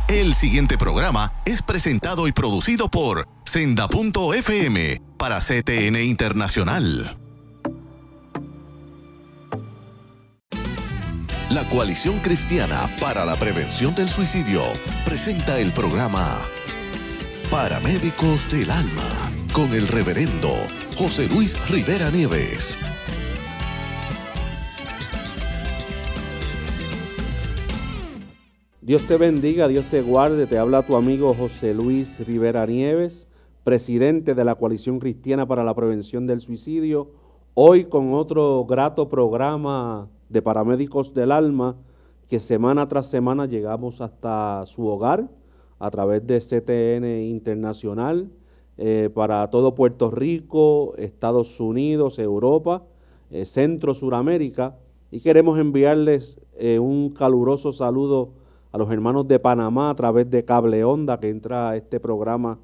El siguiente programa es presentado y producido por Senda.fm para CTN Internacional. La Coalición Cristiana para la Prevención del Suicidio presenta el programa Paramédicos del Alma con el reverendo José Luis Rivera Nieves. Dios te bendiga, Dios te guarde. Te habla tu amigo José Luis Rivera Nieves, presidente de la Coalición Cristiana para la Prevención del Suicidio. Hoy con otro grato programa de Paramédicos del Alma, que semana tras semana llegamos hasta su hogar a través de CTN Internacional para todo Puerto Rico, Estados Unidos, Europa, Centro, Suramérica, y queremos enviarles un caluroso saludo a los hermanos de Panamá a través de Cable Onda, que entra a este programa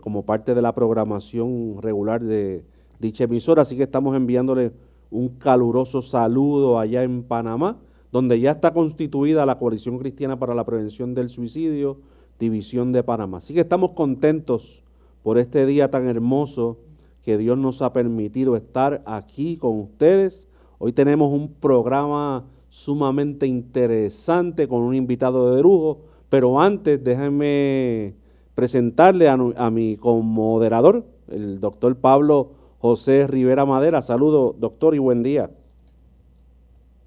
como parte de la programación regular de dicha emisora. Así que estamos enviándole un caluroso saludo allá en Panamá, donde ya está constituida la Coalición Cristiana para la Prevención del Suicidio, División de Panamá. Así que estamos contentos por este día tan hermoso que Dios nos ha permitido estar aquí con ustedes. Hoy tenemos un programa sumamente interesante con un invitado de lujo, pero antes déjenme presentarle a mi conmoderador, el doctor Pablo José Rivera Madera. Saludos, doctor, y buen día.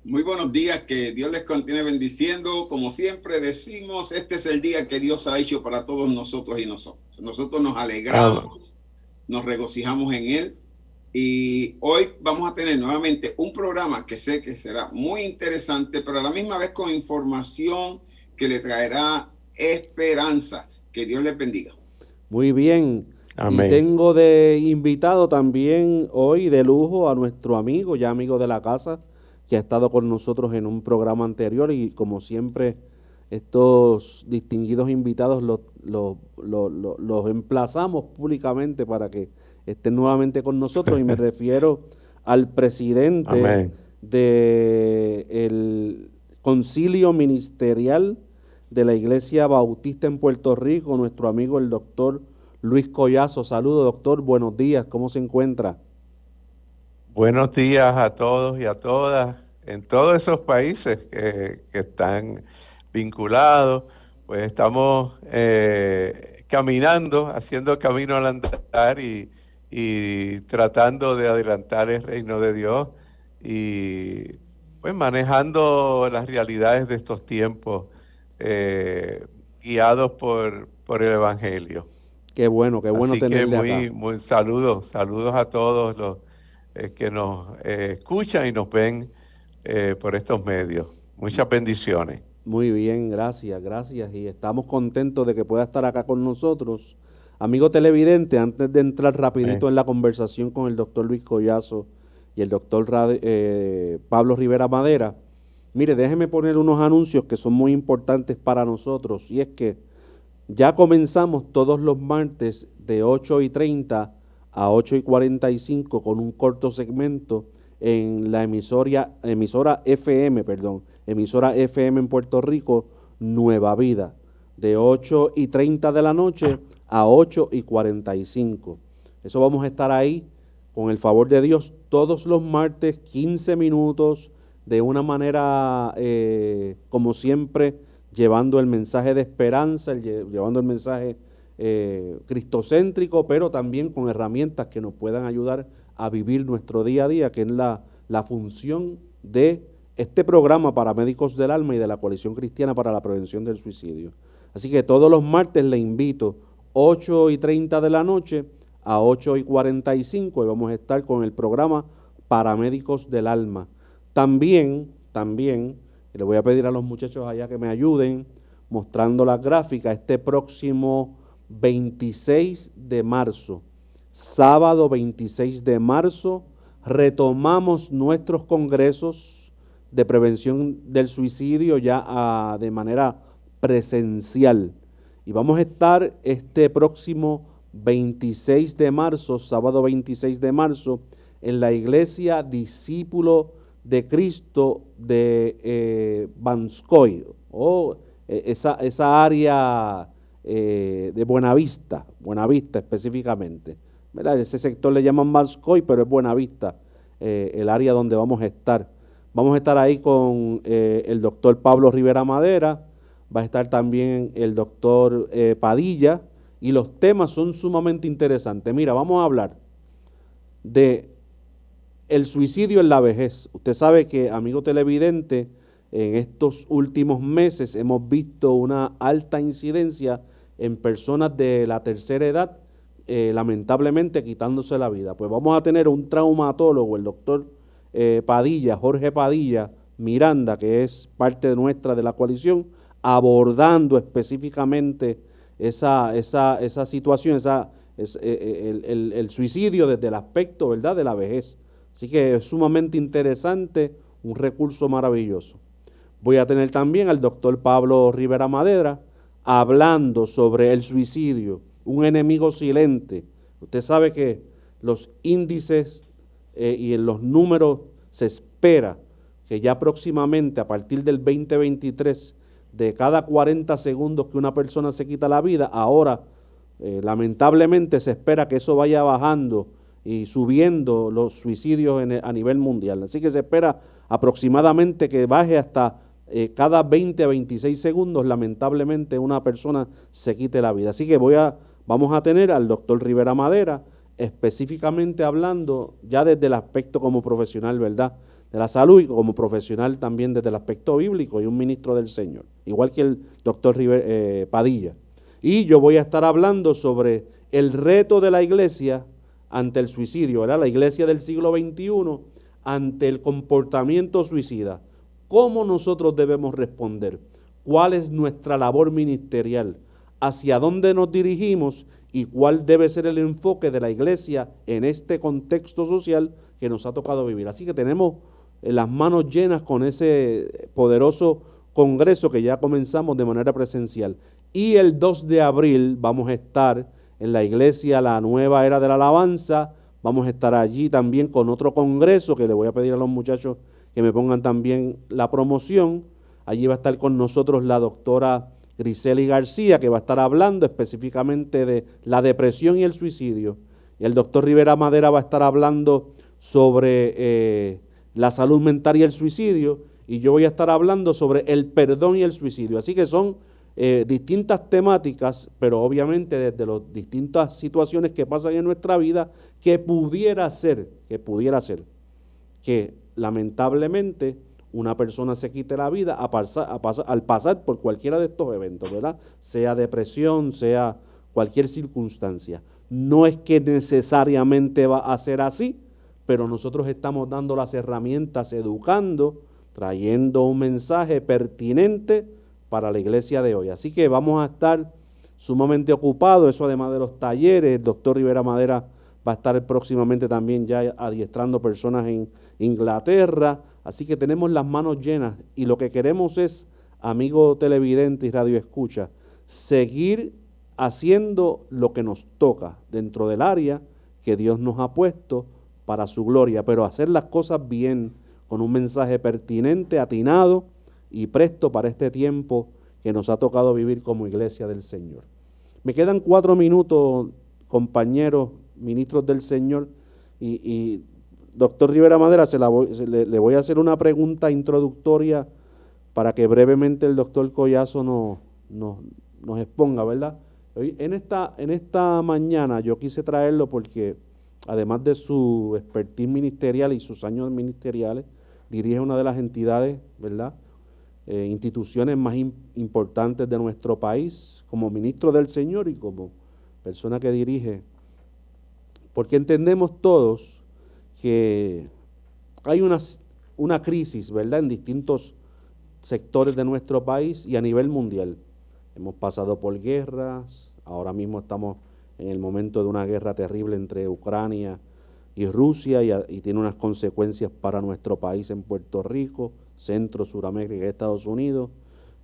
Muy buenos días, que Dios les continúe bendiciendo. Como siempre decimos, este es el día que Dios ha hecho para todos nosotros y nosotros. Nosotros nos alegramos, nos regocijamos en Él. Y hoy vamos a tener nuevamente un programa que sé que será muy interesante, pero a la misma vez con información que le traerá esperanza. Que Dios les bendiga. Muy bien. Amén. Y tengo de invitado también hoy de lujo a nuestro amigo, ya amigo de la casa, que ha estado con nosotros en un programa anterior, y como siempre estos distinguidos invitados los emplazamos públicamente para que estén nuevamente con nosotros, y me refiero al presidente del Concilio Ministerial de la Iglesia Bautista en Puerto Rico, nuestro amigo el doctor Luis Collazo. Saludos, doctor, buenos días, ¿cómo se encuentra? Buenos días a todos y a todas en todos esos países que están vinculados. Pues estamos caminando, haciendo camino al andar y tratando de adelantar el reino de Dios y pues manejando las realidades de estos tiempos guiados por el Evangelio. Qué bueno Así tenerle acá. Muy saludos a todos los que nos escuchan y nos ven por estos medios. Muchas bendiciones. Muy bien, gracias. Y estamos contentos de que pueda estar acá con nosotros. Amigo televidente, antes de entrar rapidito en la conversación con el doctor Luis Collazo y el doctor Pablo Rivera Madera, mire, déjeme poner unos anuncios que son muy importantes para nosotros, y es que ya comenzamos todos los martes de 8:30 a 8:45 con un corto segmento en la emisora FM en Puerto Rico, Nueva Vida, de 8:30 de la noche a 8:45. Eso vamos a estar ahí, con el favor de Dios, todos los martes, 15 minutos, de una manera, como siempre, llevando el mensaje de esperanza, llevando el mensaje cristocéntrico, pero también con herramientas que nos puedan ayudar a vivir nuestro día a día, que es la función de este programa Paramédicos del Alma y de la Coalición Cristiana para la Prevención del Suicidio. Así que todos los martes le invito 8:30 de la noche a 8:45, y vamos a estar con el programa Paramédicos del Alma. También, le voy a pedir a los muchachos allá que me ayuden mostrando las gráficas. Este próximo 26 de marzo, sábado 26 de marzo, retomamos nuestros congresos de prevención del suicidio ya de manera presencial. Y vamos a estar este próximo 26 de marzo, sábado 26 de marzo, en la iglesia Discípulo de Cristo de Banskoy, o esa área de Buenavista específicamente, ¿verdad? Ese sector le llaman Mascoy, pero es Buenavista, el área donde vamos a estar. Vamos a estar ahí con el doctor Pablo Rivera Madera, va a estar también el doctor Padilla, y los temas son sumamente interesantes. Mira, vamos a hablar de el suicidio en la vejez. Usted sabe que, amigo televidente, en estos últimos meses hemos visto una alta incidencia en personas de la tercera edad, lamentablemente quitándose la vida. Pues vamos a tener un traumatólogo, el doctor Padilla, Jorge Padilla Miranda, que es parte nuestra de la coalición, abordando específicamente esa situación, el suicidio desde el aspecto, ¿verdad?, de la vejez. Así que es sumamente interesante, un recurso maravilloso. Voy a tener también al doctor Pablo Rivera Madera hablando sobre el suicidio, un enemigo silente. Usted sabe que los índices y en los números se espera que ya próximamente, a partir del 2023, de cada 40 segundos que una persona se quita la vida, ahora lamentablemente se espera que eso vaya bajando y subiendo los suicidios a nivel mundial. Así que se espera aproximadamente que baje hasta cada 20 a 26 segundos, lamentablemente, una persona se quite la vida. Así que vamos a tener al doctor Rivera Madera, específicamente hablando ya desde el aspecto como profesional, ¿verdad?, de la salud, y como profesional también desde el aspecto bíblico, y un ministro del Señor, igual que el doctor Padilla. Y yo voy a estar hablando sobre el reto de la iglesia ante el suicidio, ¿verdad?, la iglesia del siglo XXI ante el comportamiento suicida. ¿Cómo nosotros debemos responder? ¿Cuál es nuestra labor ministerial? ¿Hacia dónde nos dirigimos? ¿Y cuál debe ser el enfoque de la iglesia en este contexto social que nos ha tocado vivir? Así que tenemos las manos llenas con ese poderoso congreso que ya comenzamos de manera presencial. Y el 2 de abril vamos a estar en la iglesia La Nueva Era de la Alabanza. Vamos a estar allí también con otro congreso que le voy a pedir a los muchachos que me pongan también la promoción. Allí va a estar con nosotros la doctora Griseli García, que va a estar hablando específicamente de la depresión y el suicidio. Y el doctor Rivera Madera va a estar hablando sobre la salud mental y el suicidio. Y yo voy a estar hablando sobre el perdón y el suicidio. Así que son distintas temáticas, pero obviamente desde las distintas situaciones que pasan en nuestra vida, que pudiera ser que lamentablemente una persona se quite la vida al pasar por cualquiera de estos eventos, ¿verdad? Sea depresión, sea cualquier circunstancia. No es que necesariamente va a ser así, pero nosotros estamos dando las herramientas, educando, trayendo un mensaje pertinente para la iglesia de hoy. Así que vamos a estar sumamente ocupados, eso además de los talleres. El doctor Rivera Madera va a estar próximamente también ya adiestrando personas en Inglaterra. Así que tenemos las manos llenas y lo que queremos es, amigo televidente y radio escucha, seguir haciendo lo que nos toca dentro del área que Dios nos ha puesto para su gloria, pero hacer las cosas bien, con un mensaje pertinente, atinado y presto para este tiempo que nos ha tocado vivir como iglesia del Señor. Me quedan 4 minutos, compañeros, ministros del Señor, y doctor Rivera Madera, le voy a hacer una pregunta introductoria para que brevemente el doctor Collazo nos exponga, ¿verdad? Hoy, en esta mañana yo quise traerlo porque, además de su expertise ministerial y sus años ministeriales, dirige una de las entidades, ¿verdad?, instituciones más importantes de nuestro país, como ministro del Señor y como persona que dirige, porque entendemos todos que hay una crisis, ¿verdad?, en distintos sectores de nuestro país y a nivel mundial. Hemos pasado por guerras, ahora mismo estamos en el momento de una guerra terrible entre Ucrania y Rusia y tiene unas consecuencias para nuestro país en Puerto Rico, Centro, Suramérica y Estados Unidos.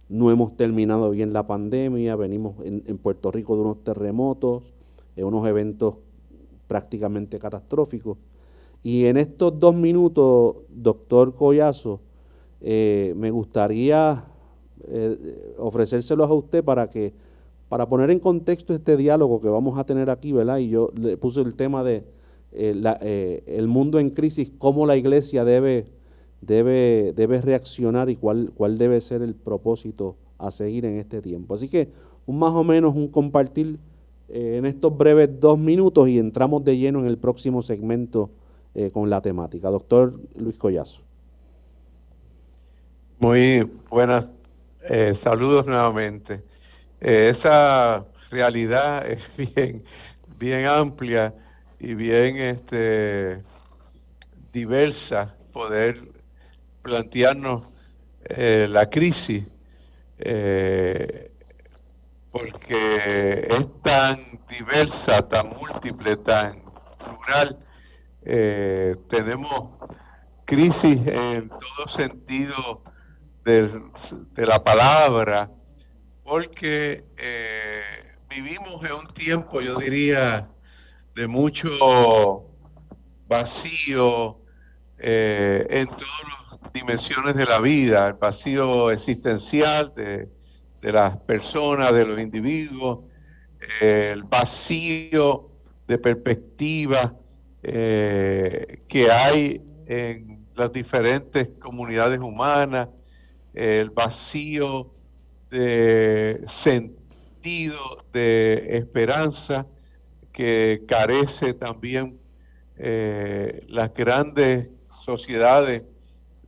No hemos terminado bien la pandemia, venimos en Puerto Rico de unos terremotos, de unos eventos prácticamente catastróficos. Y en estos 2 minutos, doctor Collazo, me gustaría ofrecérselos a usted para poner en contexto este diálogo que vamos a tener aquí, ¿verdad? Y yo le puse el tema de el mundo en crisis, cómo la iglesia debe reaccionar y cuál debe ser el propósito a seguir en este tiempo. Así que más o menos un compartir en estos breves 2 minutos y entramos de lleno en el próximo segmento con la temática. Doctor Luis Collazo. Muy buenas, saludos nuevamente. Esa realidad es bien amplia y bien diversa, poder plantearnos la crisis, porque es tan diversa, tan múltiple, tan plural. Tenemos crisis en todo sentido de la palabra, porque vivimos en un tiempo, yo diría, de mucho vacío en todas las dimensiones de la vida, el vacío existencial de las personas, de los individuos, el vacío de perspectiva que hay en las diferentes comunidades humanas, el vacío de sentido, de esperanza que carece también las grandes sociedades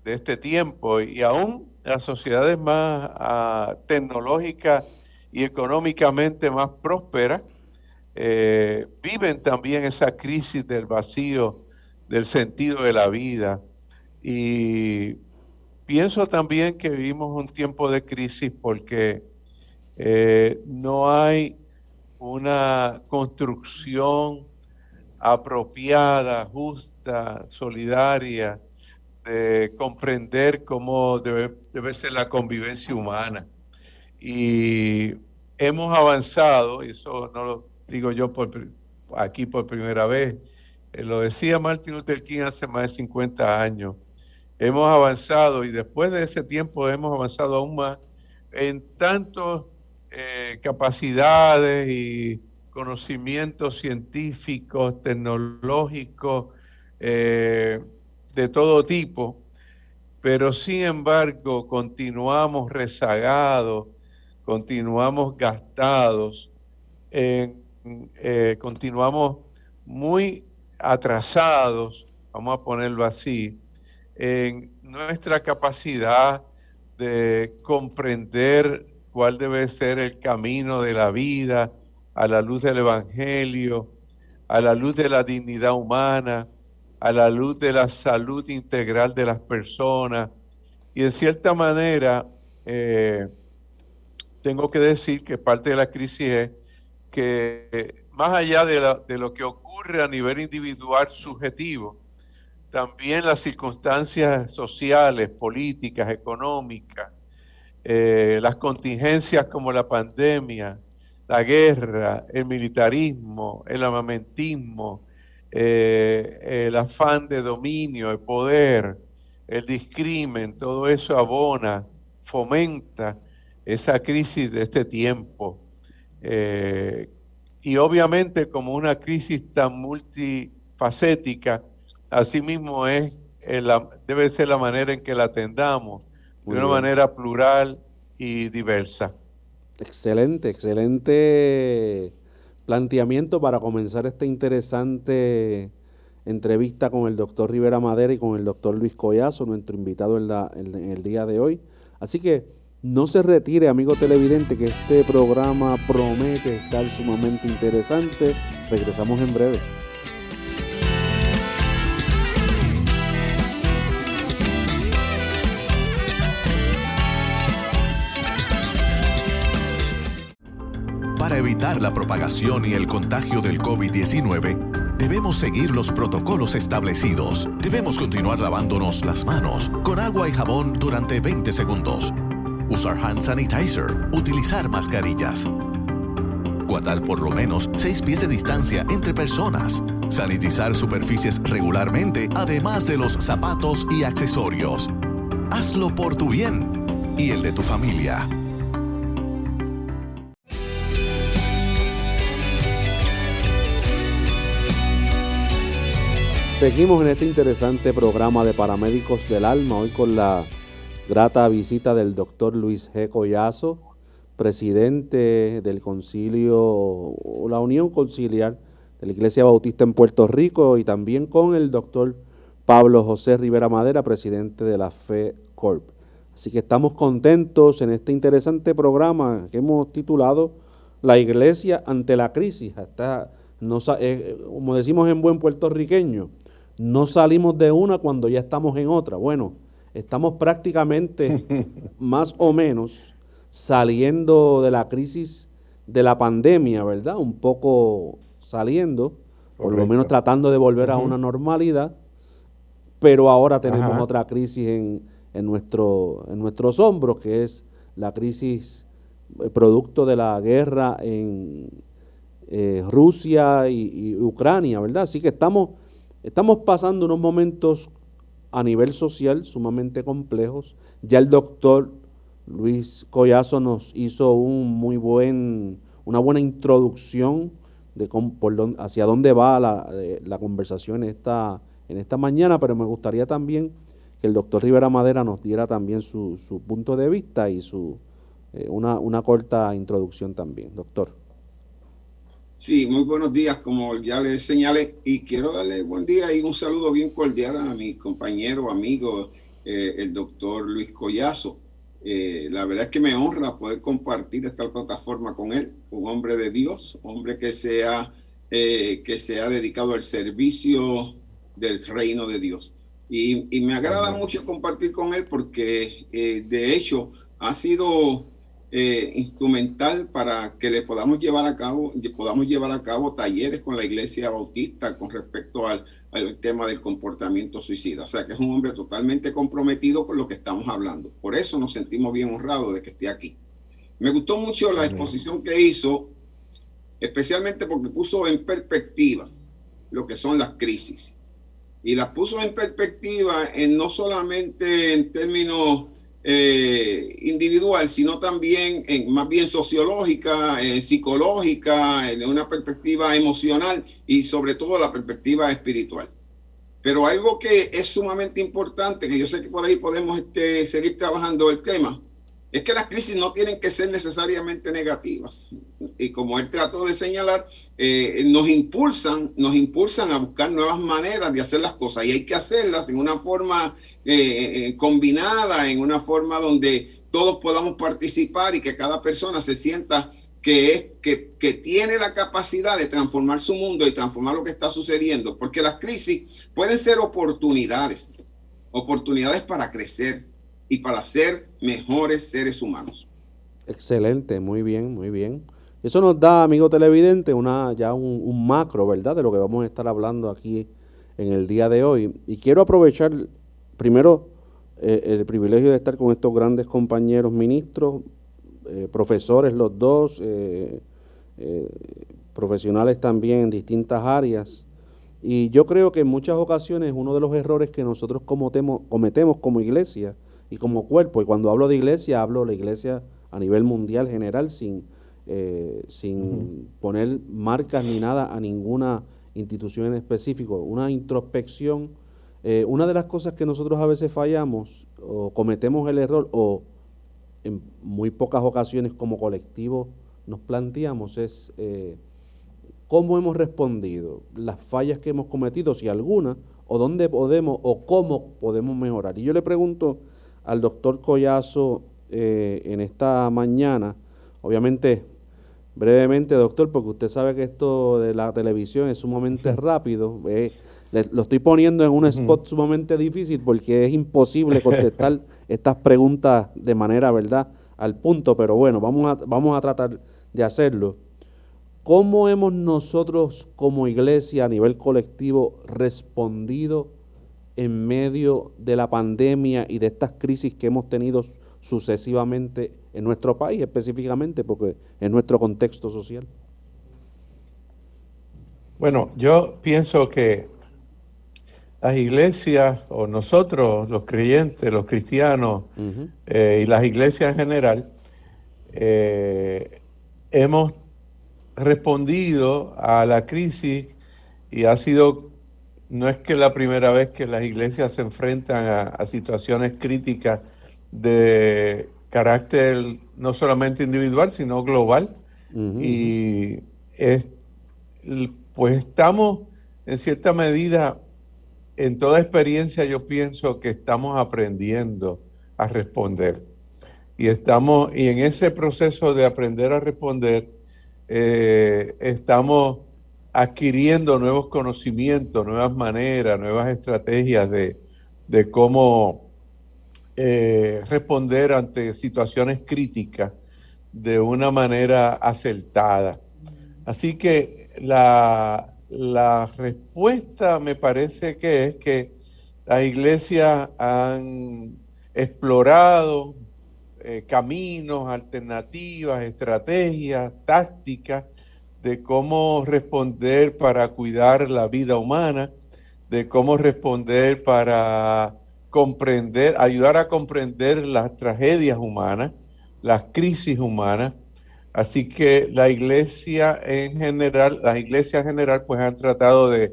de este tiempo y aún las sociedades más tecnológicas y económicamente más prósperas viven también esa crisis del vacío, del sentido de la vida. Y pienso también que vivimos un tiempo de crisis porque no hay una construcción apropiada, justa, solidaria, de comprender cómo debe ser la convivencia humana. Y hemos avanzado, y eso no lo digo yo aquí por primera vez, lo decía Martin Luther King hace más de 50 años. Hemos avanzado y después de ese tiempo hemos avanzado aún más en tantas capacidades y conocimientos científicos, tecnológicos, de todo tipo, pero sin embargo continuamos rezagados, continuamos gastados, continuamos muy atrasados, vamos a ponerlo así, en nuestra capacidad de comprender cuál debe ser el camino de la vida a la luz del Evangelio, a la luz de la dignidad humana, a la luz de la salud integral de las personas. Y de cierta manera, tengo que decir que parte de la crisis es que más allá de lo que ocurre a nivel individual subjetivo, también las circunstancias sociales, políticas, económicas, las contingencias como la pandemia, la guerra, el militarismo, el armamentismo, el afán de dominio, el poder, el discrimen, todo eso abona, fomenta esa crisis de este tiempo. Y obviamente como una crisis tan multifacética, asimismo debe ser la manera en que la atendamos, de una manera plural y diversa. Excelente planteamiento para comenzar esta interesante entrevista con el doctor Rivera Madera y con el doctor Luis Collazo, nuestro invitado en el día de hoy. Así que no se retire, amigo televidente, que este programa promete estar sumamente interesante. Regresamos en breve. Para evitar la propagación y el contagio del COVID-19, debemos seguir los protocolos establecidos. Debemos continuar lavándonos las manos con agua y jabón durante 20 segundos. Usar hand sanitizer. Utilizar mascarillas. Guardar por lo menos 6 pies de distancia entre personas. Sanitizar superficies regularmente, además de los zapatos y accesorios. Hazlo por tu bien. y el de tu familia. Seguimos en este interesante programa de Paramédicos del Alma, hoy con la grata visita del doctor Luis G. Collazo, presidente del concilio, la Unión Conciliar de la Iglesia Bautista en Puerto Rico, y también con el doctor Pablo José Rivera Madera, presidente de la Fe Corp. Así que estamos contentos en este interesante programa que hemos titulado La Iglesia ante la crisis. Como decimos en buen puertorriqueño, no salimos de una cuando ya estamos en otra. Bueno, estamos prácticamente más o menos saliendo de la crisis de la pandemia, ¿verdad? Un poco saliendo, por lo menos tratando de volver a una normalidad, pero ahora tenemos otra crisis en nuestros hombros, que es la crisis producto de la guerra en Rusia y Ucrania, ¿verdad? Así que estamos pasando unos momentos a nivel social sumamente complejos. Ya el doctor Luis Collazo nos hizo una buena introducción de hacia dónde va la conversación en esta mañana, pero me gustaría también que el doctor Rivera Madera nos diera también su punto de vista y una corta introducción también, doctor. Sí, muy buenos días, como ya les señalé, y quiero darle buen día y un saludo bien cordial a mi compañero, amigo, el doctor Luis Collazo. La verdad es que me honra poder compartir esta plataforma con él, un hombre de Dios, hombre que se ha dedicado al servicio del reino de Dios. Y me agrada mucho compartir con él porque de hecho ha sido instrumental para que le podamos llevar a cabo talleres con la Iglesia Bautista con respecto al tema del comportamiento suicida. O sea que es un hombre totalmente comprometido con lo que estamos hablando. Por eso nos sentimos bien honrados de que esté aquí. Me gustó mucho la exposición que hizo, especialmente porque puso en perspectiva lo que son las crisis. Y las puso en perspectiva no solamente en términos individual, sino también más bien sociológica, psicológica, en una perspectiva emocional y sobre todo la perspectiva espiritual. Pero algo que es sumamente importante, que yo sé que por ahí podemos seguir trabajando el tema, es que las crisis no tienen que ser necesariamente negativas. Y como él trató de señalar, nos impulsan a buscar nuevas maneras de hacer las cosas. Y hay que hacerlas en una forma combinada, en una forma donde todos podamos participar y que cada persona se sienta que tiene la capacidad de transformar su mundo y transformar lo que está sucediendo. Porque las crisis pueden ser oportunidades para crecer y para ser mejores seres humanos. Excelente, muy bien, muy bien. Eso nos da, amigo televidente, un macro, ¿verdad?, de lo que vamos a estar hablando aquí en el día de hoy. Y quiero aprovechar primero el privilegio de estar con estos grandes compañeros ministros, profesores los dos, profesionales también en distintas áreas. Y yo creo que en muchas ocasiones uno de los errores que nosotros cometemos como iglesia y como cuerpo, y cuando hablo de iglesia, hablo de la iglesia a nivel mundial general, sin poner marcas ni nada a ninguna institución en específico, una introspección. Una de las cosas que nosotros a veces fallamos o cometemos el error, o en muy pocas ocasiones como colectivo nos planteamos, es cómo hemos respondido, las fallas que hemos cometido, si alguna, o dónde podemos o cómo podemos mejorar. Y yo le pregunto al doctor Collazo en esta mañana, obviamente brevemente, doctor, porque usted sabe que esto de la televisión es sumamente rápido, lo estoy poniendo en un spot sumamente difícil porque es imposible contestar estas preguntas de manera, ¿verdad?, al punto, pero bueno, vamos a tratar de hacerlo. ¿Cómo hemos nosotros como iglesia a nivel colectivo respondido en medio de la pandemia y de estas crisis que hemos tenido sucesivamente en nuestro país, específicamente porque es nuestro contexto social? Bueno, yo pienso que las iglesias, o nosotros, los creyentes, los cristianos, y las iglesias en general, hemos respondido a la crisis y no es que la primera vez que las iglesias se enfrentan a situaciones críticas de carácter no solamente individual, sino global. Y pues estamos, en cierta medida, en toda experiencia yo pienso que estamos aprendiendo a responder. Y en ese proceso de aprender a responder, estamos adquiriendo nuevos conocimientos, nuevas maneras, nuevas estrategias de cómo responder ante situaciones críticas de una manera acertada. Así que la respuesta me parece que es que las iglesias han explorado caminos, alternativas, estrategias, tácticas de cómo responder para cuidar la vida humana, de cómo responder para comprender, ayudar a comprender las tragedias humanas, las crisis humanas. Así que las iglesias en general, pues han tratado de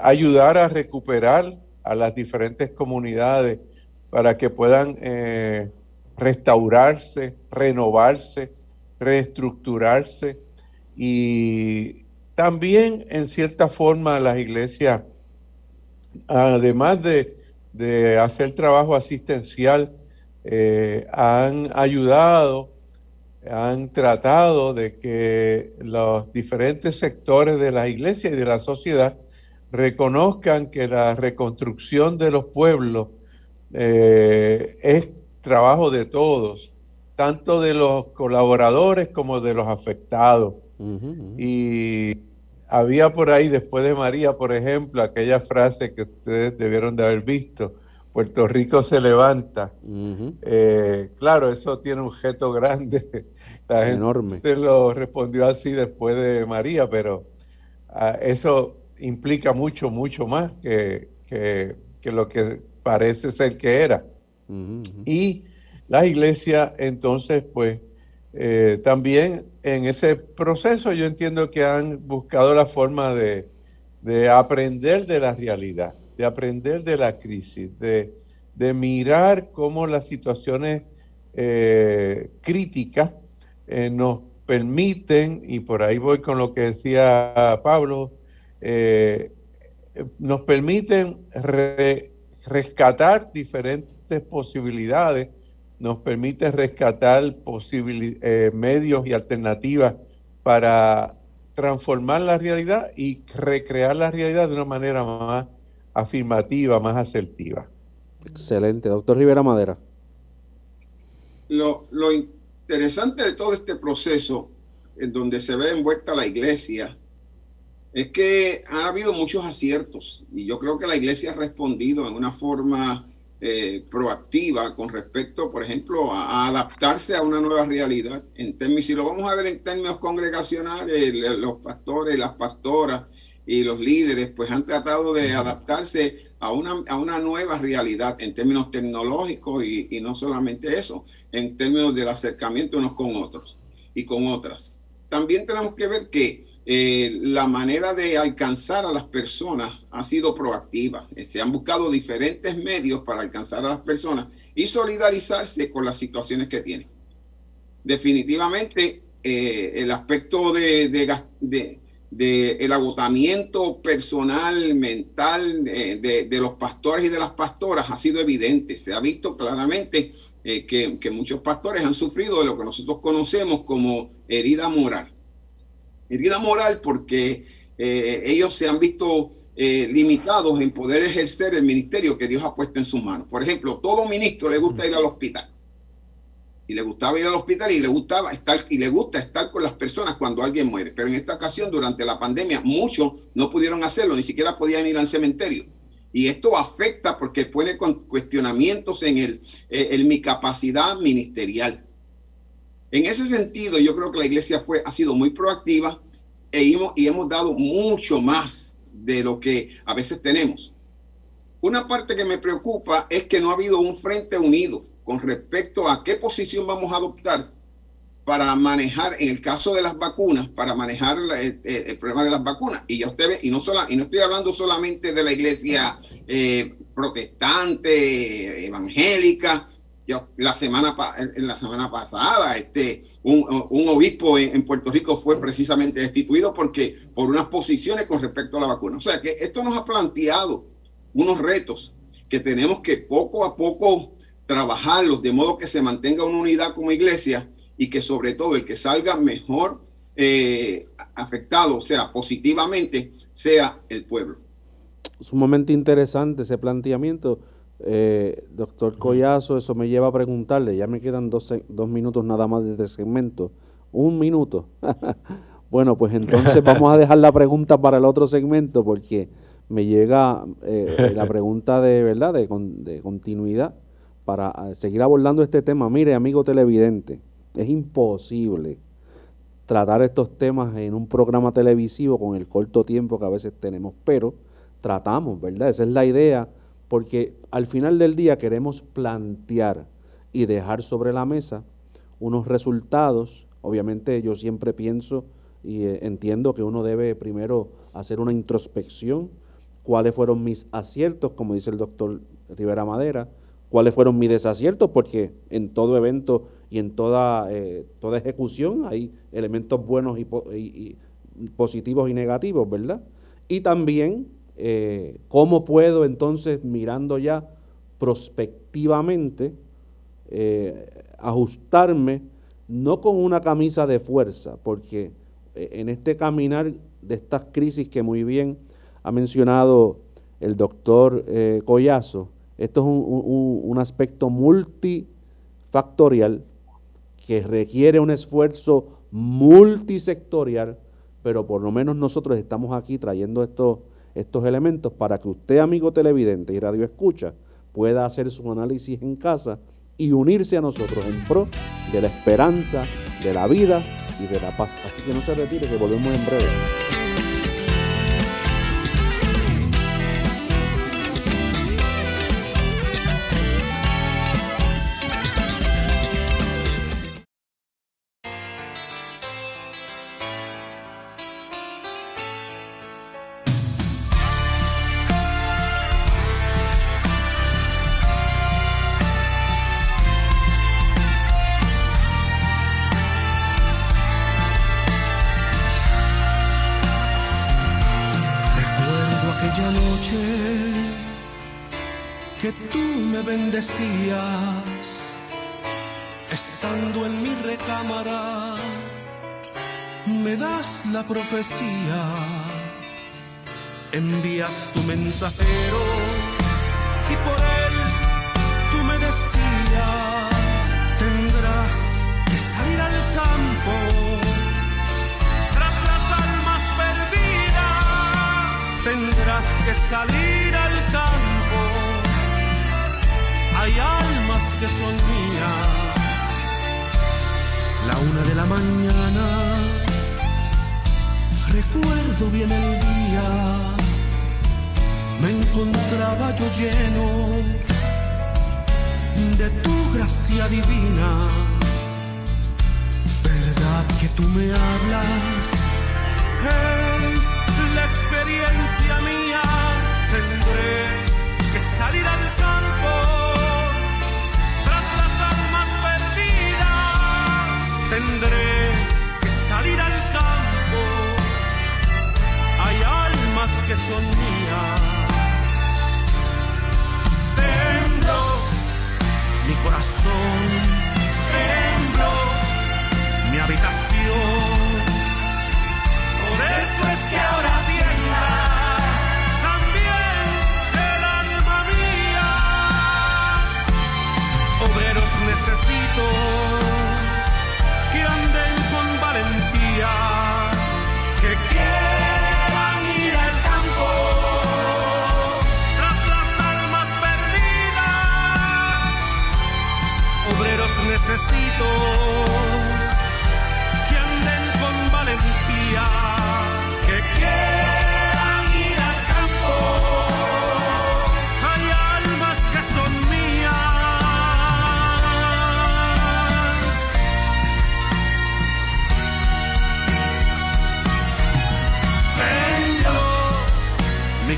ayudar a recuperar a las diferentes comunidades para que puedan restaurarse, renovarse, reestructurarse. Y también, en cierta forma, las iglesias, además de hacer trabajo asistencial, han ayudado, han tratado de que los diferentes sectores de la iglesia y de la sociedad reconozcan que la reconstrucción de los pueblos es trabajo de todos, tanto de los colaboradores como de los afectados. Y había por ahí, después de María, por ejemplo, aquella frase que ustedes debieron de haber visto: Puerto Rico se levanta. Claro, eso tiene un gesto grande. La enorme. gente lo respondió así después de María, pero eso implica mucho, mucho más que lo que parece ser que era. Y la iglesia, entonces, pues, también en ese proceso yo entiendo que han buscado la forma de aprender de la realidad, de aprender de la crisis, de mirar cómo las situaciones críticas nos permiten, y por ahí voy con lo que decía Pablo, nos permiten rescatar diferentes posibilidades, nos permiten rescatar medios y alternativas para transformar la realidad y recrear la realidad de una manera más afirmativa, más asertiva. Excelente. Doctor Rivera Madera. Lo interesante de todo este proceso, en donde se ve envuelta la iglesia, es que ha habido muchos aciertos, y yo creo que la iglesia ha respondido en una forma proactiva con respecto, por ejemplo, a adaptarse a una nueva realidad. Si lo vamos a ver en términos congregacionales, los pastores, las pastoras y los líderes pues han tratado de adaptarse a una nueva realidad en términos tecnológicos, y no solamente eso, en términos del acercamiento unos con otros y con otras. También tenemos que ver que la manera de alcanzar a las personas ha sido proactiva. Se han buscado diferentes medios para alcanzar a las personas y solidarizarse con las situaciones que tienen. Definitivamente, el aspecto de el agotamiento personal, mental de los pastores y de las pastoras ha sido evidente. Se ha visto claramente que muchos pastores han sufrido de lo que nosotros conocemos como herida moral. Herida moral porque ellos se han visto limitados en poder ejercer el ministerio que Dios ha puesto en sus manos. Por ejemplo, todo ministro le gusta ir al hospital. Y le gustaba ir al hospital y le gusta estar con las personas cuando alguien muere. Pero en esta ocasión, durante la pandemia, muchos no pudieron hacerlo, ni siquiera podían ir al cementerio. Y esto afecta porque pone cuestionamientos en mi capacidad ministerial. En ese sentido, yo creo que la iglesia ha sido muy proactiva y hemos dado mucho más de lo que a veces tenemos. Una parte que me preocupa es que no ha habido un frente unido con respecto a qué posición vamos a adoptar para manejar, en el caso de las vacunas, para manejar el problema de las vacunas. Y ya usted ve, y no estoy hablando solamente de la iglesia protestante, evangélica. La semana pasada, un obispo en Puerto Rico fue precisamente destituido por unas posiciones con respecto a la vacuna. O sea que esto nos ha planteado unos retos que tenemos que poco a poco trabajarlos de modo que se mantenga una unidad como iglesia y que sobre todo el que salga mejor afectado, o sea, positivamente, sea el pueblo. Sumamente interesante ese planteamiento. Doctor Collazo, eso me lleva a preguntarle, ya me quedan dos minutos nada más de este segmento. 1 minuto. Bueno, pues entonces vamos a dejar la pregunta para el otro segmento porque me llega la pregunta de continuidad para seguir abordando este tema. Mire, amigo televidente, es imposible tratar estos temas en un programa televisivo con el corto tiempo que a veces tenemos, pero tratamos, ¿verdad? Esa es la idea, porque al final del día queremos plantear y dejar sobre la mesa unos resultados. Obviamente yo siempre pienso y entiendo que uno debe primero hacer una introspección, cuáles fueron mis aciertos, como dice el doctor Rivera Madera, cuáles fueron mis desaciertos, porque en todo evento y en toda ejecución hay elementos buenos y positivos y negativos, ¿verdad? Y también cómo puedo entonces, mirando ya prospectivamente, ajustarme, no con una camisa de fuerza, porque en este caminar de estas crisis que muy bien ha mencionado el doctor Collazo, esto es un aspecto multifactorial que requiere un esfuerzo multisectorial, pero por lo menos nosotros estamos aquí trayendo estos elementos para que usted, amigo televidente y radio escucha, pueda hacer su análisis en casa y unirse a nosotros en pro de la esperanza, de la vida y de la paz. Así que no se retire, que volvemos en breve. Que tú me bendecías, estando en mi recámara, me das la profecía, envías tu mensajero y por él tú me decías, tendrás que salir al campo tras las almas perdidas, tendrás que salir al campo. Hay almas que son mías. La 1 de la mañana, recuerdo bien el día, me encontraba yo lleno de tu gracia divina. ¿Verdad que tú me hablas? Es la experiencia mía. Tendré que salir al campo. Tendré que salir al campo. Hay almas que son mías. Tembló mi corazón, tembló mi habitación. Por eso es que ahora tiembla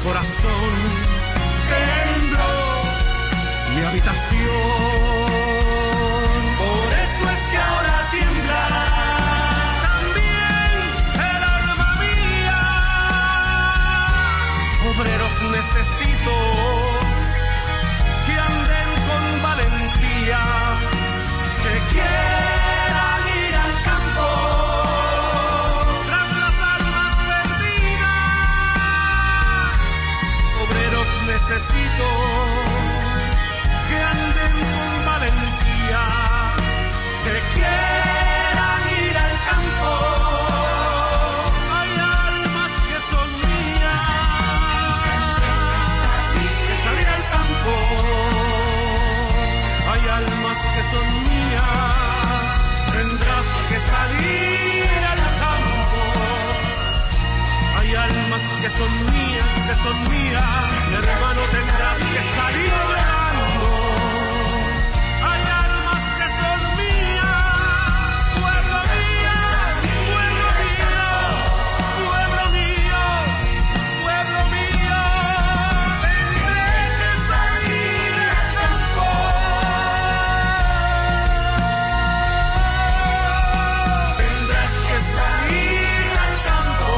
corazón tembló mi habitación. Por eso es que ahora tiembla también el alma mía. Obreros necesito que anden con valentía, que quieran ir al campo tras las armas perdidas. Obreros necesito que anden con valentía, que quieran ir al campo. Hay almas que son mías, que salir al campo. Hay almas que son mías, tendrás que salir al campo. Hay almas que son mías, hermano, tendrás que salir volando. Hay almas que son mías, pueblo mío, pueblo mío, pueblo mío, pueblo mío. Tendré que salir al campo. Tendrás que salir al campo.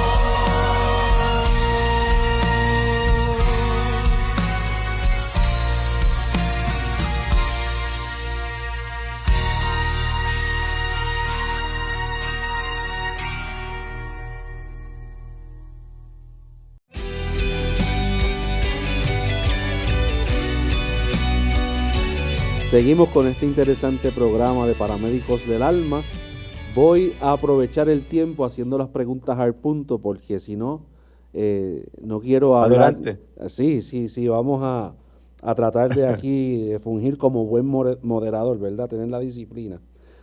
Seguimos con este interesante programa de Paramédicos del Alma. Voy a aprovechar el tiempo haciendo las preguntas al punto, porque si no, no quiero hablar. Adelante. Sí, vamos a tratar de aquí de fungir como buen moderador, ¿verdad? Tener la disciplina.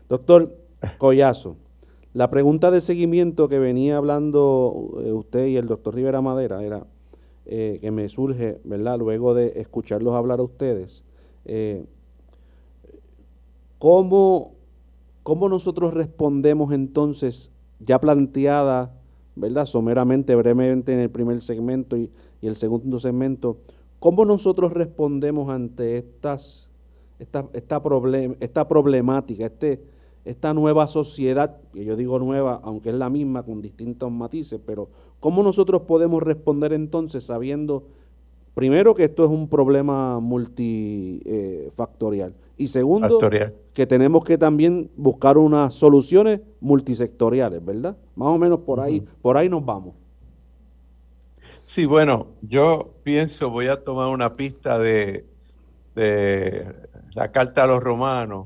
Doctor Collazo, la pregunta de seguimiento que venía hablando usted y el doctor Rivera Madera era que me surge, ¿verdad? Luego de escucharlos hablar a ustedes. ¿Cómo nosotros respondemos entonces, ya planteada, ¿verdad? Someramente, brevemente en el primer segmento y el segundo segmento, cómo nosotros respondemos ante esta problemática, esta nueva sociedad, que yo digo nueva, aunque es la misma con distintos matices, pero cómo nosotros podemos responder entonces sabiendo, primero, que esto es un problema multifactorial, y segundo, que tenemos que también buscar unas soluciones multisectoriales, ¿verdad? Más o menos por ahí nos vamos. Sí, bueno, yo pienso, voy a tomar una pista de la Carta a los Romanos,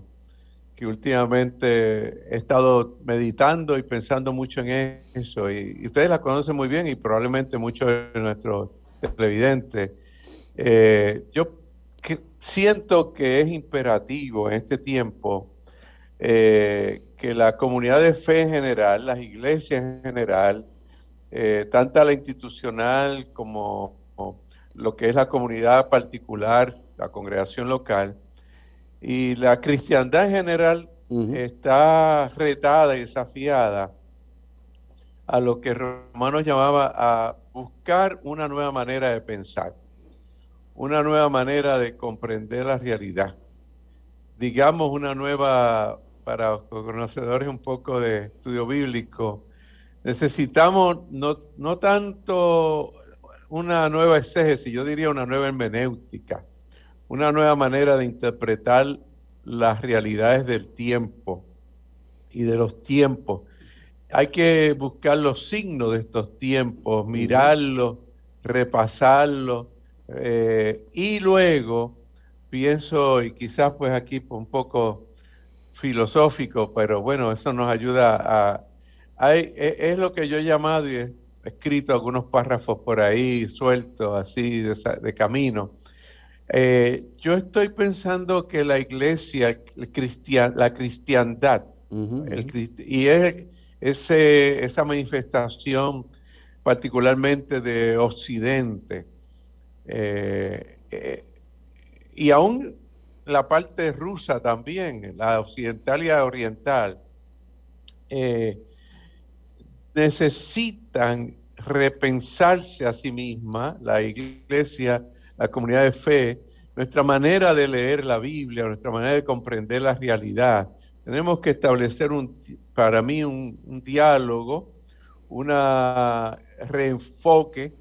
que últimamente he estado meditando y pensando mucho en eso, y ustedes la conocen muy bien y probablemente muchos de nuestros televidentes. Yo siento que es imperativo en este tiempo que la comunidad de fe en general, las iglesias en general, tanto la institucional como lo que es la comunidad particular, la congregación local, y la cristiandad en general está retada y desafiada a lo que Romanos llamaba a buscar una nueva manera de pensar, una nueva manera de comprender la realidad. Digamos una nueva, para conocedores un poco de estudio bíblico, necesitamos no tanto una nueva exégesis, yo diría una nueva hermenéutica, una nueva manera de interpretar las realidades del tiempo y de los tiempos. Hay que buscar los signos de estos tiempos, mirarlos, repasarlos, y luego pienso, y quizás pues aquí un poco filosófico, pero bueno, eso nos ayuda es lo que yo he llamado y he escrito algunos párrafos por ahí sueltos, así de camino. Yo estoy pensando que la iglesia, la cristiandad, y es esa manifestación particularmente de Occidente, y aún la parte rusa también, la occidental y la oriental, necesitan repensarse a sí misma, la iglesia, la comunidad de fe, nuestra manera de leer la Biblia, nuestra manera de comprender la realidad. Tenemos que establecer para mí un diálogo, un reenfoque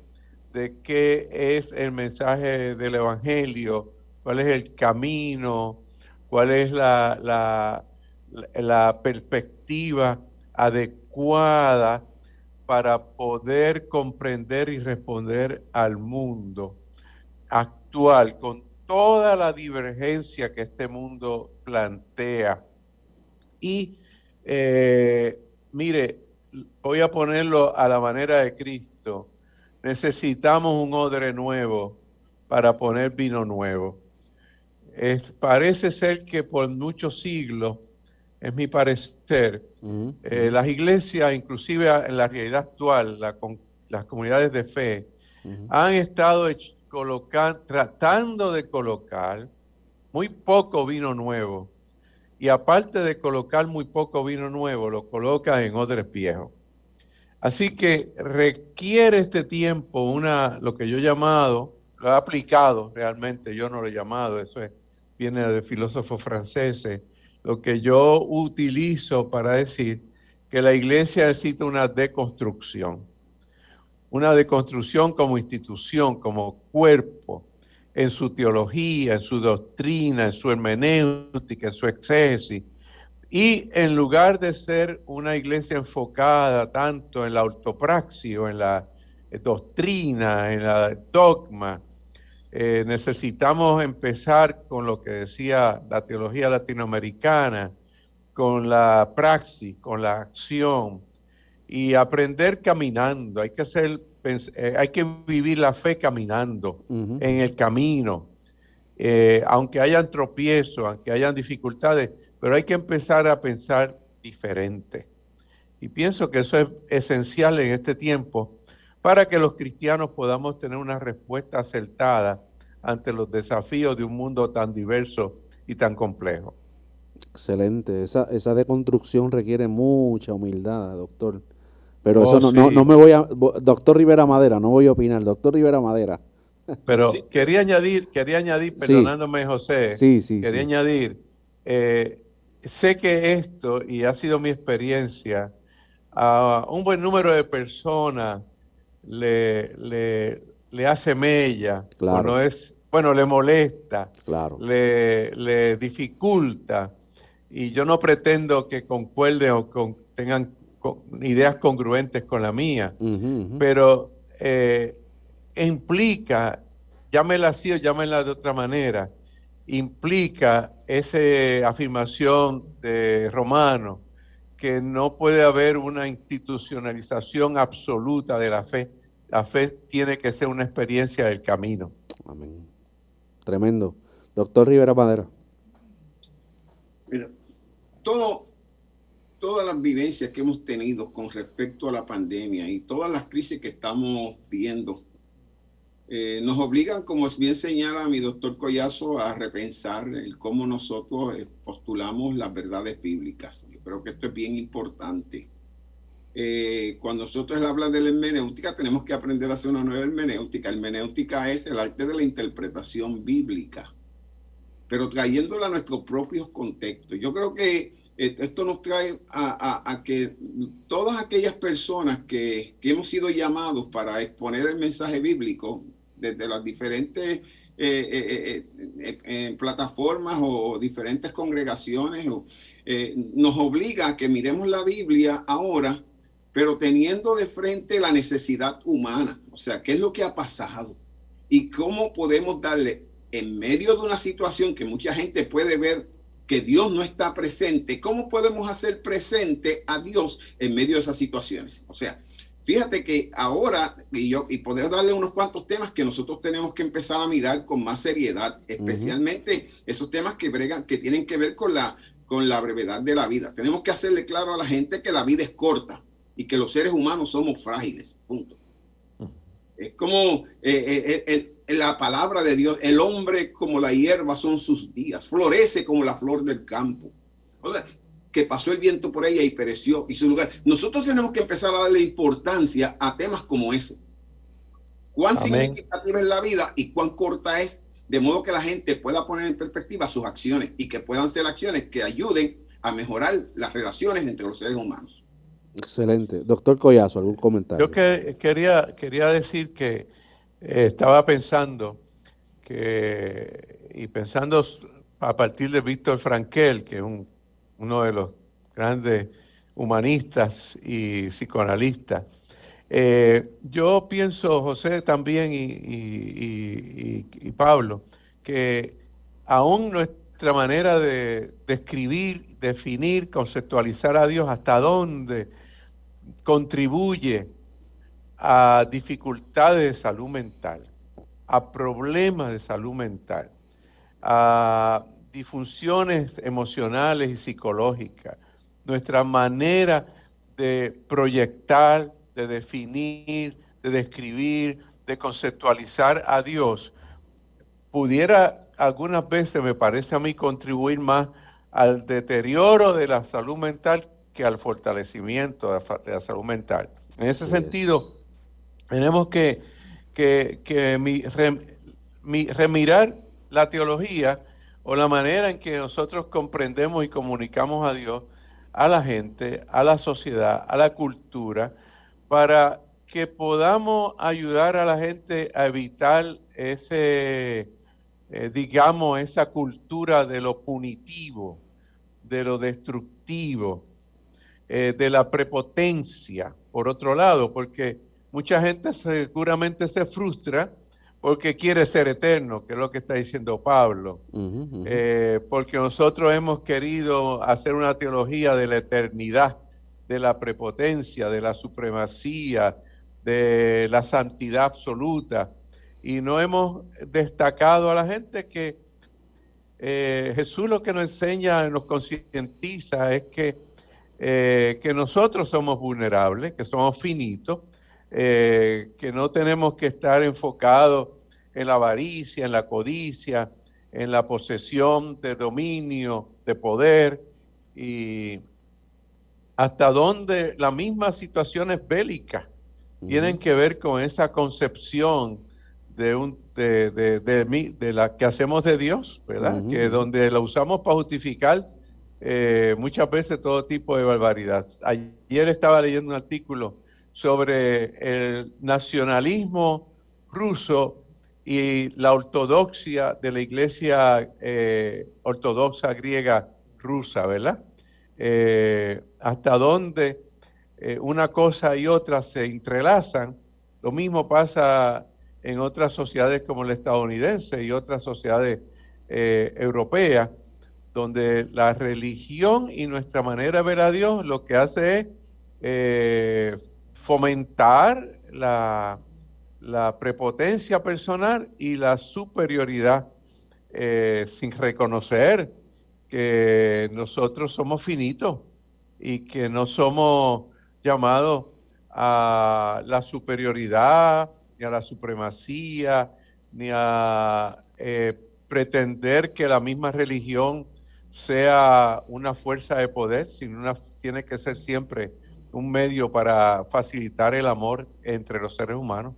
de qué es el mensaje del Evangelio, cuál es el camino, cuál es la perspectiva adecuada para poder comprender y responder al mundo actual, con toda la divergencia que este mundo plantea. Y mire, voy a ponerlo a la manera de Cristo. Necesitamos un odre nuevo para poner vino nuevo. Parece ser que por muchos siglos, es mi parecer, las iglesias, inclusive en la realidad actual, las comunidades de fe, han estado tratando de colocar muy poco vino nuevo. Y aparte de colocar muy poco vino nuevo, lo colocan en odres viejos. Así que requiere este tiempo lo que yo he llamado, lo he aplicado realmente, yo no lo he llamado, viene de filósofos franceses, lo que yo utilizo para decir que la iglesia necesita una deconstrucción como institución, como cuerpo, en su teología, en su doctrina, en su hermenéutica, en su exégesis. Y en lugar de ser una iglesia enfocada tanto en la ortopraxia o en la doctrina, en la dogma, necesitamos empezar con lo que decía la teología latinoamericana, con la praxis, con la acción, y aprender caminando. Hay que vivir la fe caminando en el camino, aunque hayan tropiezos, aunque hayan dificultades, pero hay que empezar a pensar diferente. Y pienso que eso es esencial en este tiempo para que los cristianos podamos tener una respuesta acertada ante los desafíos de un mundo tan diverso y tan complejo. Excelente. Esa deconstrucción requiere mucha humildad, doctor. Pero eso no me voy a... Doctor Rivera Madera, no voy a opinar. Doctor Rivera Madera. Pero sí. quería añadir, perdonándome, sí. José, quería añadir, sé que esto, y ha sido mi experiencia, a un buen número de personas le hace mella, claro. Le molesta, claro. le dificulta, y yo no pretendo que concuerden o tengan ideas congruentes con la mía, pero implica, llámela así o llámela de otra manera, implica esa afirmación de Romano que no puede haber una institucionalización absoluta de la fe. La fe tiene que ser una experiencia del camino. Amén. Tremendo. Doctor Rivera Madera. Mira, todas las vivencias que hemos tenido con respecto a la pandemia y todas las crisis que estamos viendo nos obligan, como bien señala mi doctor Collazo, a repensar cómo nosotros postulamos las verdades bíblicas. Yo creo que esto es bien importante. Cuando nosotros hablamos de la hermenéutica, tenemos que aprender a hacer una nueva hermenéutica. Hermenéutica es el arte de la interpretación bíblica, pero trayéndola a nuestros propios contextos. Yo creo que esto nos trae a que todas aquellas personas que hemos sido llamados para exponer el mensaje bíblico desde las diferentes plataformas o diferentes congregaciones, nos obliga a que miremos la Biblia ahora, pero teniendo de frente la necesidad humana. O sea, ¿qué es lo que ha pasado? Y cómo podemos darle, en medio de una situación que mucha gente puede ver que Dios no está presente, ¿cómo podemos hacer presente a Dios en medio de esas situaciones? O sea, fíjate que ahora, y poder darle unos cuantos temas que nosotros tenemos que empezar a mirar con más seriedad, especialmente esos temas que tienen que ver con la brevedad de la vida. Tenemos que hacerle claro a la gente que la vida es corta y que los seres humanos somos frágiles, punto. Es como la palabra de Dios: el hombre como la hierba son sus días, florece como la flor del campo. O sea, que pasó el viento por ella y pereció y su lugar. Nosotros tenemos que empezar a darle importancia a temas como eso. Cuán significativa es la vida y cuán corta es, de modo que la gente pueda poner en perspectiva sus acciones y que puedan ser acciones que ayuden a mejorar las relaciones entre los seres humanos. Excelente. Doctor Collazo, ¿algún comentario? Yo quería decir que estaba pensando y pensando a partir de Víctor Frankl, que es uno de los grandes humanistas y psicoanalistas. Yo pienso, José también y Pablo, que aún nuestra manera de describir, definir, conceptualizar a Dios, hasta dónde contribuye a dificultades de salud mental, a problemas de salud mental, a disfunciones emocionales y psicológicas, nuestra manera de proyectar, de definir, de describir, de conceptualizar a Dios, pudiera algunas veces, me parece a mí, contribuir más al deterioro de la salud mental que al fortalecimiento de la salud mental. En ese sentido, tenemos que remirar la teología o la manera en que nosotros comprendemos y comunicamos a Dios, a la gente, a la sociedad, a la cultura, para que podamos ayudar a la gente a evitar esa cultura de lo punitivo, de lo destructivo, de la prepotencia, por otro lado, porque mucha gente seguramente se frustra porque quiere ser eterno, que es lo que está diciendo Pablo, porque nosotros hemos querido hacer una teología de la eternidad, de la prepotencia, de la supremacía, de la santidad absoluta, y no hemos destacado a la gente que Jesús lo que nos enseña, nos concientiza es que nosotros somos vulnerables, que somos finitos, que no tenemos que estar enfocados en la avaricia, en la codicia, en la posesión de dominio, de poder, y hasta donde las mismas situaciones bélicas tienen que ver con esa concepción de la que hacemos de Dios, ¿verdad? Que donde la usamos para justificar muchas veces todo tipo de barbaridad. Ayer estaba leyendo un artículo sobre el nacionalismo ruso y la ortodoxia de la iglesia ortodoxa griega rusa, ¿verdad? Hasta dónde una cosa y otra se entrelazan. Lo mismo pasa en otras sociedades como la estadounidense y otras sociedades europeas, donde la religión y nuestra manera de ver a Dios lo que hace es fomentar la prepotencia personal y la superioridad, sin reconocer que nosotros somos finitos y que no somos llamados a la superioridad, ni a la supremacía, ni a pretender que la misma religión sea una fuerza de poder, sino tiene que ser siempre un medio para facilitar el amor entre los seres humanos.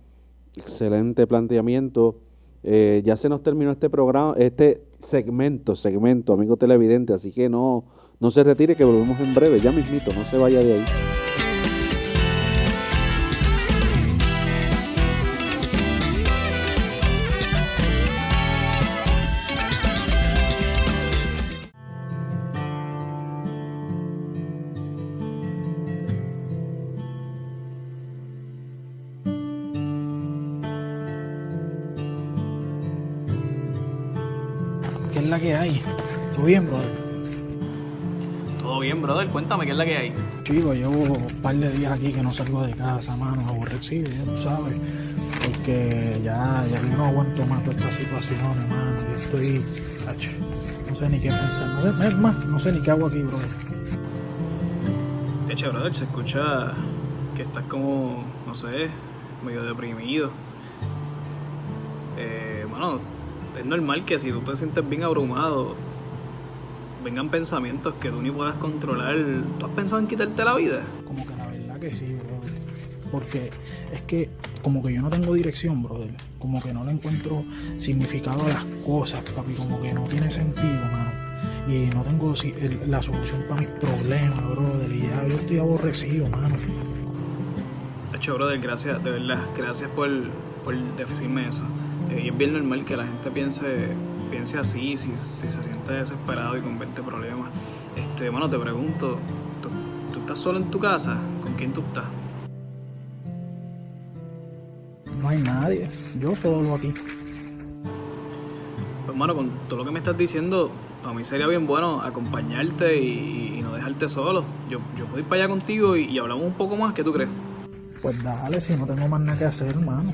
Excelente planteamiento. Ya se nos terminó este programa, este segmento, amigo televidente, así que no se retire, que volvemos en breve, ya mismito, no se vaya de ahí. ¿Qué es la que hay? ¿Todo bien, brother? Todo bien, brother. Cuéntame, ¿qué es la que hay? Chico, llevo un par de días aquí que no salgo de casa, mano, aborrecido, ya tú sabes. Porque ya yo no aguanto más toda esta situación, hermano. Yo estoy, no sé ni qué pensar. Es más, no sé ni qué hago aquí, brother. Eche, brother, se escucha que estás como, no sé, medio deprimido. Bueno, es normal que si tú te sientes bien abrumado, vengan pensamientos que tú ni puedas controlar. ¿Tú has pensado en quitarte la vida? Como que la verdad que sí, brother. Porque es que como que yo no tengo dirección, brother. Como que no le encuentro significado a las cosas, papi. Como que no tiene sentido, mano. Y no tengo la solución para mis problemas, brother. Y ya yo estoy aborrecido, mano. Hecho, brother, gracias, de verdad, gracias por decirme eso. Y es bien normal que la gente piense así, si se siente desesperado y con 20 problemas. Mano, te pregunto, ¿tú estás solo en tu casa? ¿Con quién tú estás? No hay nadie, yo solo aquí. Pues, mano, con todo lo que me estás diciendo, a mí sería bien bueno acompañarte y no dejarte solo. Yo puedo ir para allá contigo y hablamos un poco más, ¿qué tú crees? Pues dale, si no tengo más nada que hacer, hermano.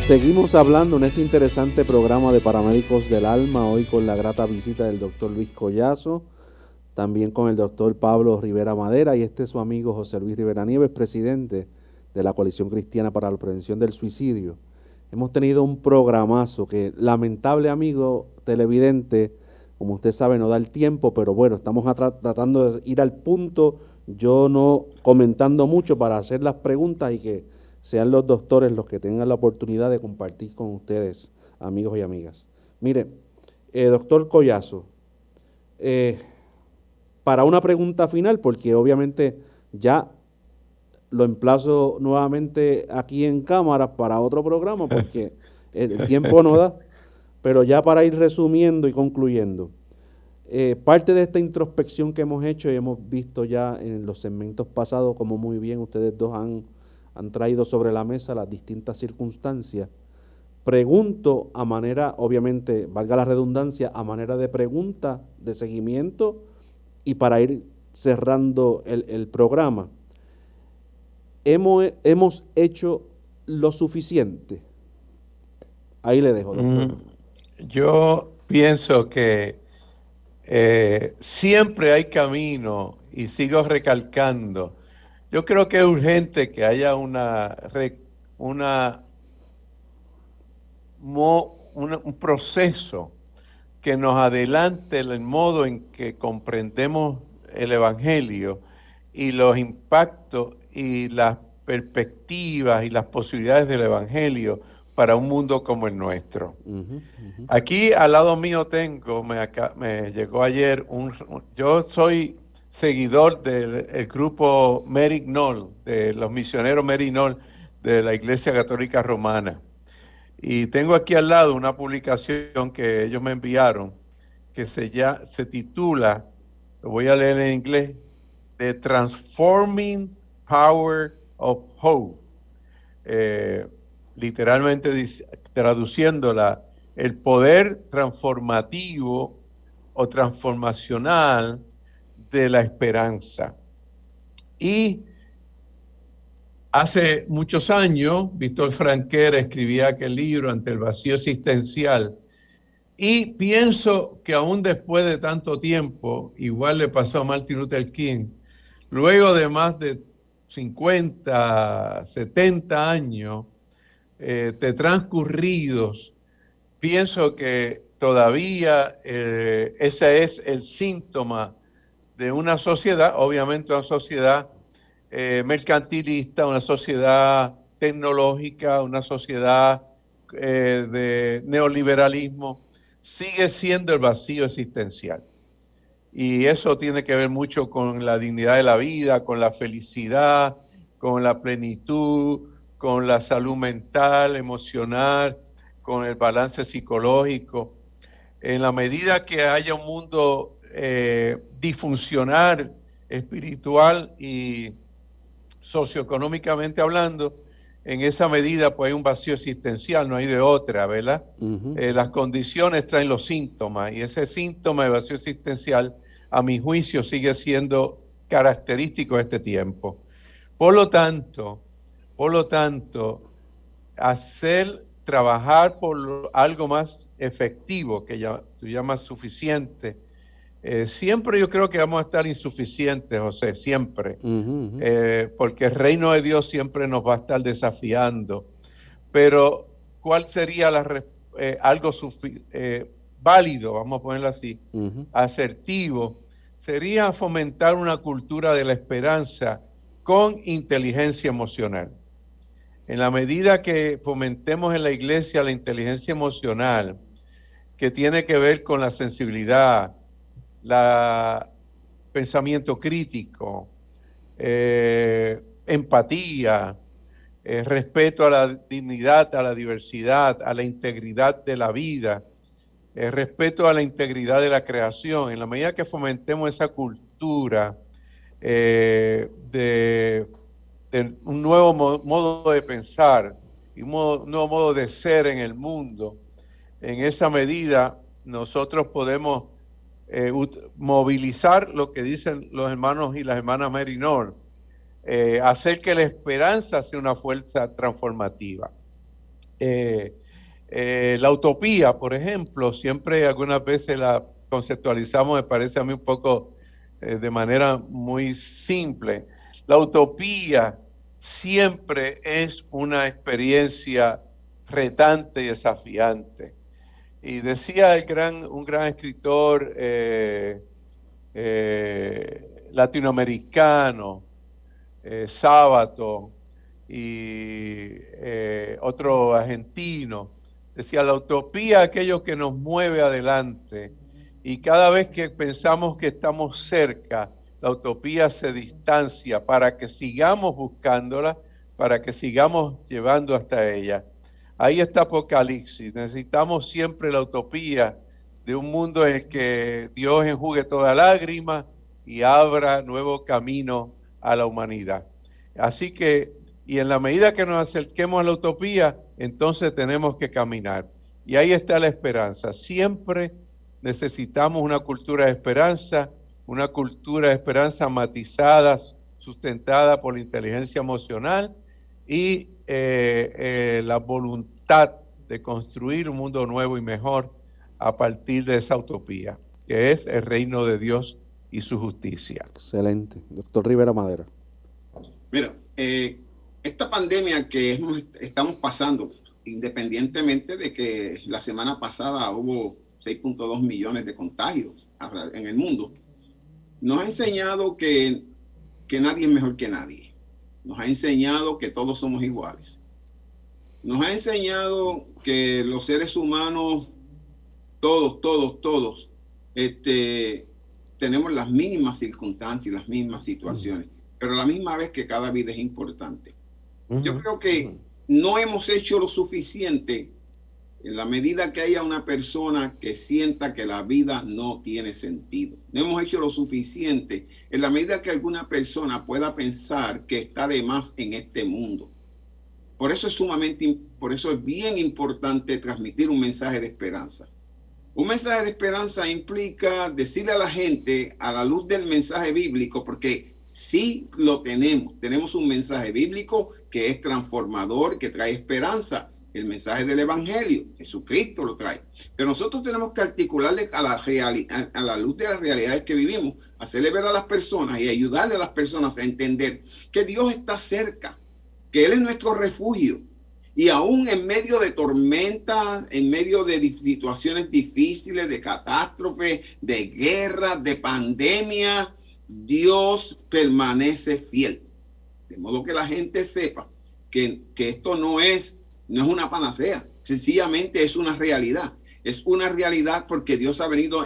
Seguimos hablando en este interesante programa de Paramédicos del Alma, hoy con la grata visita del doctor Luis Collazo, también con el doctor Pablo Rivera Madera, y su amigo José Luis Rivera Nieves, presidente de la Coalición Cristiana para la Prevención del Suicidio. Hemos tenido un programazo que, lamentable, amigo televidente, como usted sabe, no da el tiempo, pero bueno, estamos tratando de ir al punto, yo no comentando mucho para hacer las preguntas y que sean los doctores los que tengan la oportunidad de compartir con ustedes, amigos y amigas. Mire, doctor Collazo, para una pregunta final, porque obviamente ya lo emplazo nuevamente aquí en cámara para otro programa, porque el tiempo no da, pero ya para ir resumiendo y concluyendo, parte de esta introspección que hemos hecho y hemos visto ya en los segmentos pasados, como muy bien ustedes dos han traído sobre la mesa las distintas circunstancias. Pregunto a manera, obviamente, valga la redundancia, a manera de pregunta, de seguimiento y para ir cerrando el programa. ¿Hemos hecho lo suficiente? Ahí le dejo, doctor. Yo pienso que siempre hay camino y sigo recalcando. Yo creo que es urgente que haya un proceso que nos adelante el modo en que comprendemos el Evangelio y los impactos y las perspectivas y las posibilidades del Evangelio para un mundo como el nuestro. Aquí al lado mío tengo, me llegó ayer, yo soy seguidor del grupo Merignol, de los misioneros Merignol de la Iglesia Católica Romana. Y tengo aquí al lado una publicación que ellos me enviaron, que se titula, lo voy a leer en inglés, The Transforming Power of Hope. Literalmente traduciéndola, el poder transformativo o transformacional de la esperanza. Y hace muchos años, Víctor Frankel escribía aquel libro Ante el vacío existencial, y pienso que aún después de tanto tiempo, igual le pasó a Martin Luther King, luego de más de 50, 70 años de transcurridos, pienso que todavía ese es el síntoma de una sociedad, obviamente una sociedad mercantilista, una sociedad tecnológica, una sociedad de neoliberalismo, sigue siendo el vacío existencial. Y eso tiene que ver mucho con la dignidad de la vida, con la felicidad, con la plenitud, con la salud mental, emocional, con el balance psicológico. En la medida que haya un mundo disfuncional, espiritual y socioeconómicamente hablando, en esa medida pues hay un vacío existencial, no hay de otra, ¿verdad? Las condiciones traen los síntomas y ese síntoma de vacío existencial, a mi juicio, sigue siendo característico de este tiempo. Por lo tanto, trabajar por algo más efectivo, que tú llamas suficiente, siempre yo creo que vamos a estar insuficientes, José, siempre, porque el reino de Dios siempre nos va a estar desafiando. Pero, ¿cuál sería algo válido, vamos a ponerlo así, asertivo? Sería fomentar una cultura de la esperanza con inteligencia emocional. En la medida que fomentemos en la iglesia la inteligencia emocional, que tiene que ver con la sensibilidad, pensamiento crítico, empatía, respeto a la dignidad, a la diversidad, a la integridad de la vida, respeto a la integridad de la creación. En la medida que fomentemos esa cultura de un nuevo modo de pensar y un nuevo modo de ser en el mundo, en esa medida nosotros podemos movilizar lo que dicen los hermanos y las hermanas Merinor, hacer que la esperanza sea una fuerza transformativa. La utopía, por ejemplo, siempre algunas veces la conceptualizamos, me parece a mí un poco de manera muy simple. La utopía siempre es una experiencia retante y desafiante. Y decía un gran escritor latinoamericano, Sábato, y otro argentino, decía: la utopía es aquello que nos mueve adelante, y cada vez que pensamos que estamos cerca, la utopía se distancia para que sigamos buscándola, para que sigamos llevando hasta ella. Ahí está Apocalipsis. Necesitamos siempre la utopía de un mundo en el que Dios enjugue toda lágrima y abra nuevo camino a la humanidad. Así que, y en la medida que nos acerquemos a la utopía, entonces tenemos que caminar. Y ahí está la esperanza. Siempre necesitamos una cultura de esperanza matizada, sustentada por la inteligencia emocional y la voluntad de construir un mundo nuevo y mejor a partir de esa utopía, que es el reino de Dios y su justicia. Excelente. Doctor Rivera Madera. Mira, esta pandemia que estamos pasando, independientemente de que la semana pasada hubo 6.2 millones de contagios en el mundo, nos ha enseñado que nadie es mejor que nadie. Nos ha enseñado que todos somos iguales. Nos ha enseñado que los seres humanos, todos, tenemos las mismas circunstancias, las mismas situaciones, pero a la misma vez que cada vida es importante. Yo creo que no hemos hecho lo suficiente en la medida que haya una persona que sienta que la vida no tiene sentido. No hemos hecho lo suficiente en la medida que alguna persona pueda pensar que está de más en este mundo. Por eso es bien importante transmitir un mensaje de esperanza. Un mensaje de esperanza implica decirle a la gente, a la luz del mensaje bíblico, porque sí lo tenemos un mensaje bíblico que es transformador, que trae esperanza. El mensaje del Evangelio, Jesucristo lo trae. Pero nosotros tenemos que articularle a la luz de las realidades que vivimos, hacerle ver a las personas y ayudarle a las personas a entender que Dios está cerca, que Él es nuestro refugio. Y aún en medio de tormentas, en medio de situaciones difíciles, de catástrofes, de guerras, de pandemia, Dios permanece fiel. De modo que la gente sepa que esto no es una panacea, sencillamente es una realidad. Es una realidad porque Dios ha venido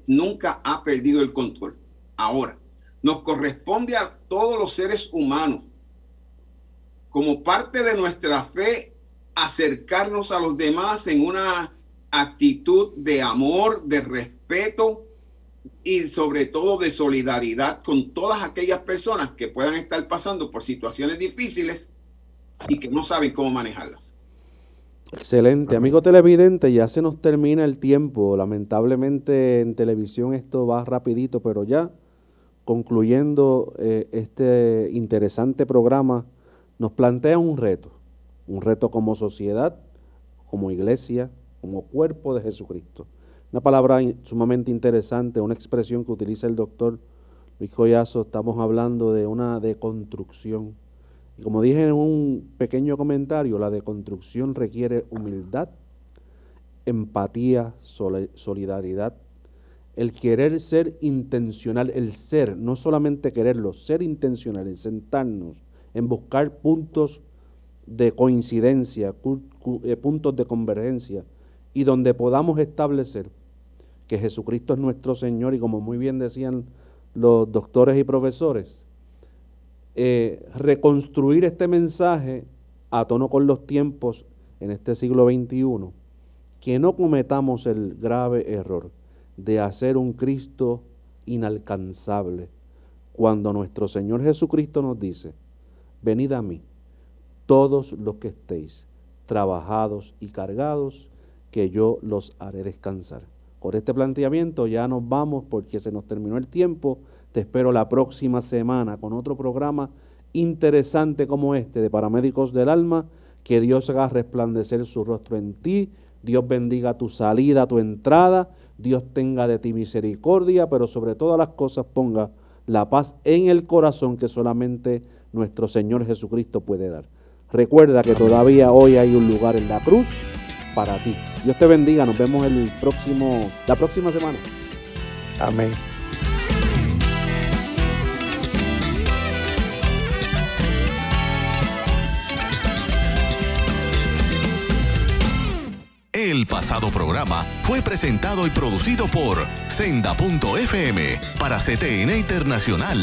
nunca ha perdido el control. Ahora, nos corresponde a todos los seres humanos, como parte de nuestra fe, acercarnos a los demás en una actitud de amor, de respeto y sobre todo de solidaridad con todas aquellas personas que puedan estar pasando por situaciones difíciles y que no saben cómo manejarlas. Excelente. Amigo televidente, ya se nos termina el tiempo. Lamentablemente en televisión esto va rapidito, pero ya concluyendo este interesante programa, nos plantea un reto como sociedad, como iglesia, como cuerpo de Jesucristo. Una palabra sumamente interesante, una expresión que utiliza el doctor Luis Collazo. Estamos hablando de una deconstrucción. Y como dije en un pequeño comentario, la deconstrucción requiere humildad, empatía, solidaridad, el querer ser intencional, el ser, no solamente quererlo, ser intencional, en sentarnos, en buscar puntos de coincidencia, puntos de convergencia, y donde podamos establecer que Jesucristo es nuestro Señor, y como muy bien decían los doctores y profesores, reconstruir este mensaje a tono con los tiempos en este siglo XXI, que no cometamos el grave error de hacer un Cristo inalcanzable, cuando nuestro Señor Jesucristo nos dice: venid a mí, todos los que estéis trabajados y cargados, que yo los haré descansar. Con este planteamiento ya nos vamos, porque se nos terminó el tiempo. Te espero la próxima semana con otro programa interesante como este de Paramédicos del Alma. Que Dios haga resplandecer su rostro en ti. Dios bendiga tu salida, tu entrada. Dios tenga de ti misericordia, pero sobre todas las cosas ponga la paz en el corazón que solamente nuestro Señor Jesucristo puede dar. Recuerda que todavía hoy hay un lugar en la cruz para ti. Dios te bendiga. Nos vemos la próxima semana. Amén. El pasado programa fue presentado y producido por Senda.fm para CTN Internacional.